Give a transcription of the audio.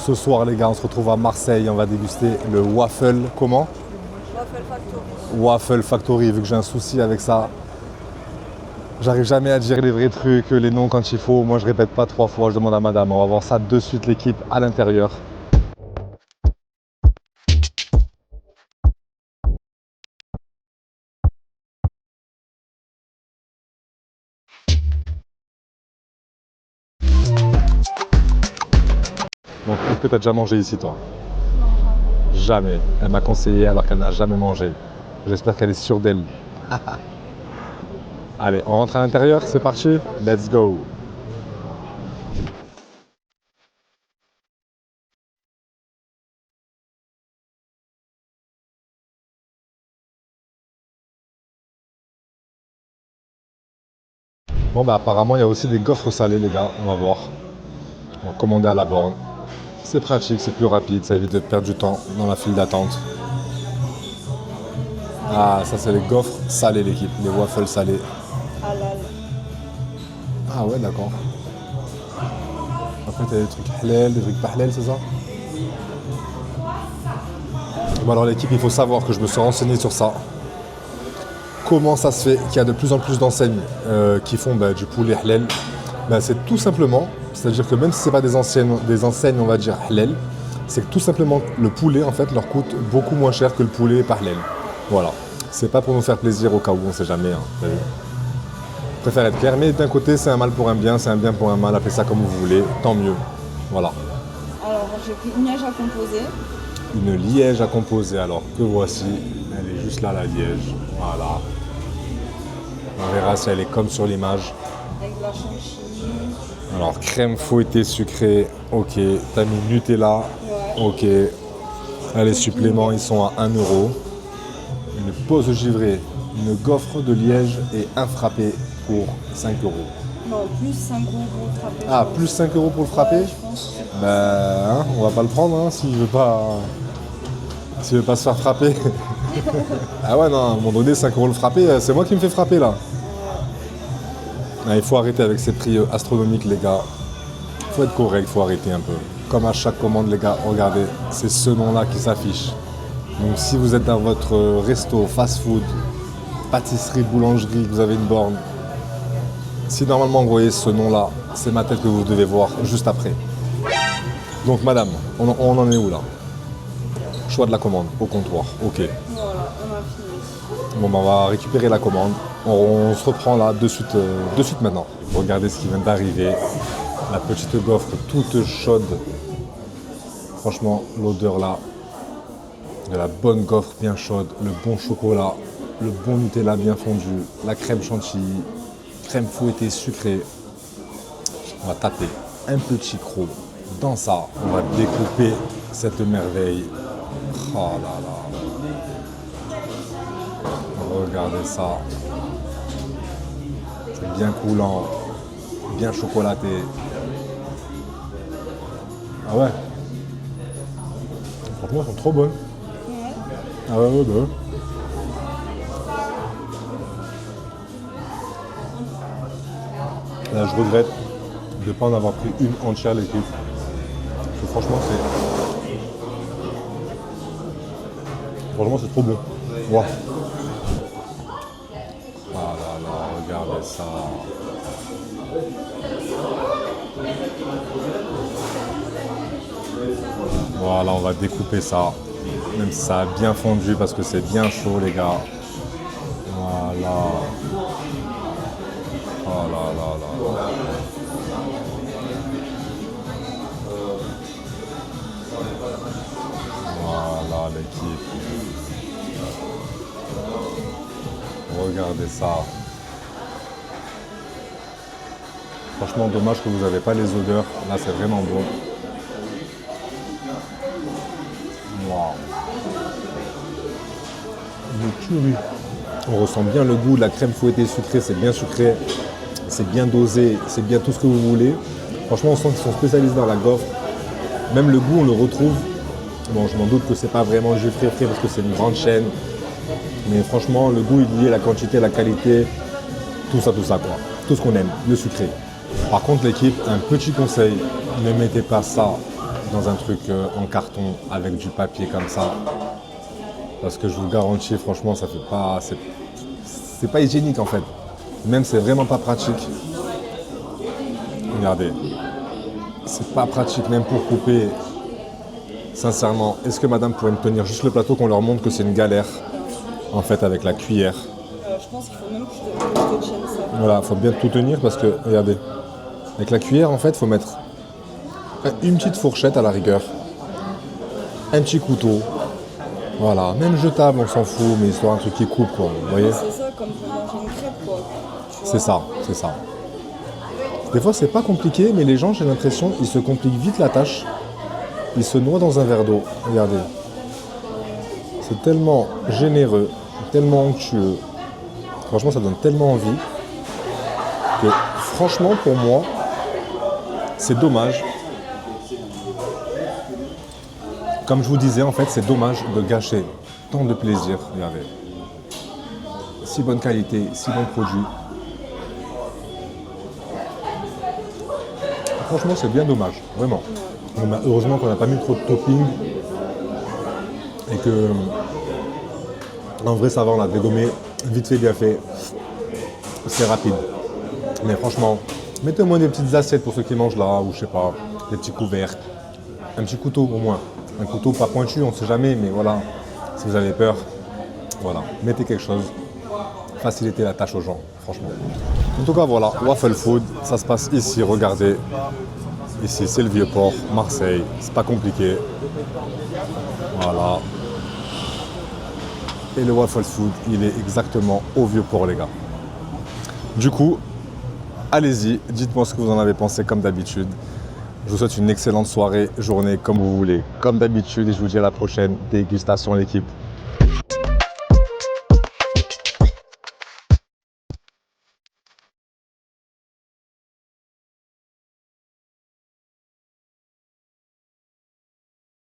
ce soir, les gars, on se retrouve à Marseille. On va déguster le waffle. Comment? Waffle Factory. Waffle Factory, vu que j'ai un souci avec ça. J'arrive jamais à dire les vrais trucs, les noms quand il faut. Moi, je répète pas 3 fois, je demande à madame. On va voir ça de suite, l'équipe, à l'intérieur. Donc, est-ce que tu as déjà mangé ici, toi? Non, Jamais. Elle m'a conseillé alors qu'elle n'a jamais mangé. J'espère qu'elle est sûre d'elle. Allez, on rentre à l'intérieur, c'est parti. Let's go. Bon, bah apparemment, il y a aussi des gaufres salés, les gars. On va voir. On va commander à la borne. C'est pratique, c'est plus rapide, ça évite de perdre du temps dans la file d'attente. Ah, ça c'est les gaufres salés, l'équipe, les waffles salés. halal. Ah ouais, d'accord. Après, t'as des trucs halal, des trucs pas halal, c'est ça? Bon alors l'équipe, il faut savoir que je me suis renseigné sur ça. Comment ça se fait qu'il y a de plus en plus d'enseignes qui font du poulet halal? C'est tout simplement, c'est-à-dire que même si ce n'est pas des enseignes, on va dire halal, c'est que tout simplement le poulet en fait leur coûte beaucoup moins cher que le poulet pas halal. Voilà. C'est pas pour nous faire plaisir au cas où, on sait jamais. Hein. Je préfère être clair, mais d'un côté c'est un mal pour un bien, c'est un bien pour un mal, appelez ça comme vous voulez, tant mieux. Voilà. Alors, j'ai pris une neige à composer. Une liège à composer, alors que voici, elle est juste là la liège, voilà. On verra si elle est comme sur l'image. Avec de la chantilly. Alors crème fouettée sucrée, ok. T'as mis Nutella, Ouais. ok. Là, les suppléments ils sont à 1 euro. Une pause givrée, une gaufre de liège et un frappé pour 5 euros. Non, plus 5 euros pour le frapper. Ah, plus 5 euros pour le frappé? Ouais, je pense. On va pas le prendre hein, s'il veut pas. S'il veut pas se faire frapper. Ah ouais non, à un moment donné 5 euros le frappé, c'est moi qui me fais frapper là. Ah, il faut arrêter avec ces prix astronomiques les gars. Il faut être correct, il faut arrêter un peu. Comme à chaque commande les gars, regardez, c'est ce nom-là qui s'affiche. Donc si vous êtes dans votre resto, fast-food, pâtisserie, boulangerie, vous avez une borne, si normalement vous voyez ce nom-là, c'est ma tête que vous devez voir juste après. Donc madame, on en est où là? Choix de la commande, au comptoir, ok. Voilà, on a fini. Bon, on va récupérer la commande. On se reprend là de suite maintenant. Regardez ce qui vient d'arriver. La petite gaufre toute chaude. Franchement, l'odeur là. De la bonne gaufre bien chaude. Le bon chocolat. Le bon Nutella bien fondu. La crème chantilly. Crème fouettée sucrée. On va taper un petit croc dans ça. On va découper cette merveille. Oh là là. Regardez ça. C'est bien coulant, bien chocolaté. Ah ouais. Franchement, elles sont trop bonnes. Ouais. Ah ouais, bah ouais. Là, je regrette de ne pas en avoir pris une entière, l'équipe. Parce que franchement, c'est trop bon. Wow. Ah là là, regardez ça. Voilà, on va découper ça. Même si ça a bien fondu parce que c'est bien chaud, les gars. Voilà. Oh là là là. Voilà l'équipe. Regardez ça. Franchement, dommage que vous n'avez pas les odeurs. Là, c'est vraiment bon. Wow. Une tuerie. On ressent bien le goût de la crème fouettée sucrée. C'est bien sucré. C'est bien dosé. C'est bien tout ce que vous voulez. Franchement, on sent qu'ils sont spécialisés dans la gaufre. Même le goût, on le retrouve. Bon, je m'en doute que c'est pas vraiment jus frais parce que c'est une grande chaîne. Mais franchement, le goût, il y a la quantité, la qualité, tout ça quoi. Tout ce qu'on aime, le sucré. Par contre, l'équipe, un petit conseil, ne mettez pas ça dans un truc en carton avec du papier comme ça. Parce que je vous garantis, franchement, ça fait pas. C'est pas hygiénique en fait. Même c'est vraiment pas pratique. Regardez. C'est pas pratique même pour couper. Sincèrement, est-ce que madame pourrait me tenir juste le plateau qu'on leur montre que c'est une galère en fait avec la cuillère. Je pense qu'il faut même que je te tienne ça. Voilà, faut bien tout tenir parce que, regardez, avec la cuillère en fait, faut mettre une petite fourchette à la rigueur, un petit couteau, voilà, même jetable on s'en fout, mais histoire un truc qui coupe quoi, vous voyez. C'est ça, comme pour manger une crêpe quoi. C'est ça, c'est ça. Des fois c'est pas compliqué, mais les gens j'ai l'impression ils se compliquent vite la tâche, ils se noient dans un verre d'eau, regardez. C'est tellement généreux, tellement onctueux, franchement ça donne tellement envie que franchement pour moi c'est dommage. Comme je vous disais, en fait, c'est dommage de gâcher tant de plaisir. Regardez. Si bonne qualité, si bon produit. Franchement, c'est bien dommage, vraiment. Bon, bah, heureusement qu'on n'a pas mis trop de topping. Et que, en vrai, ça va, on l'a dégommé. Vite fait, bien fait. C'est rapide. Mais franchement, mettez au moins des petites assiettes pour ceux qui mangent là, ou je sais pas, des petits couvercles. Un petit couteau au moins. Un couteau pas pointu, on ne sait jamais, mais voilà, si vous avez peur, voilà, mettez quelque chose, facilitez la tâche aux gens, franchement. En tout cas, voilà, Waffle Food, ça se passe ici, regardez. Ici, c'est le Vieux-Port, Marseille, c'est pas compliqué. Voilà. Et le Waffle Food, il est exactement au Vieux-Port, les gars. Du coup, allez-y, dites-moi ce que vous en avez pensé, comme d'habitude. Je vous souhaite une excellente soirée, journée, comme vous voulez, comme d'habitude, et je vous dis à la prochaine. Dégustation l'équipe.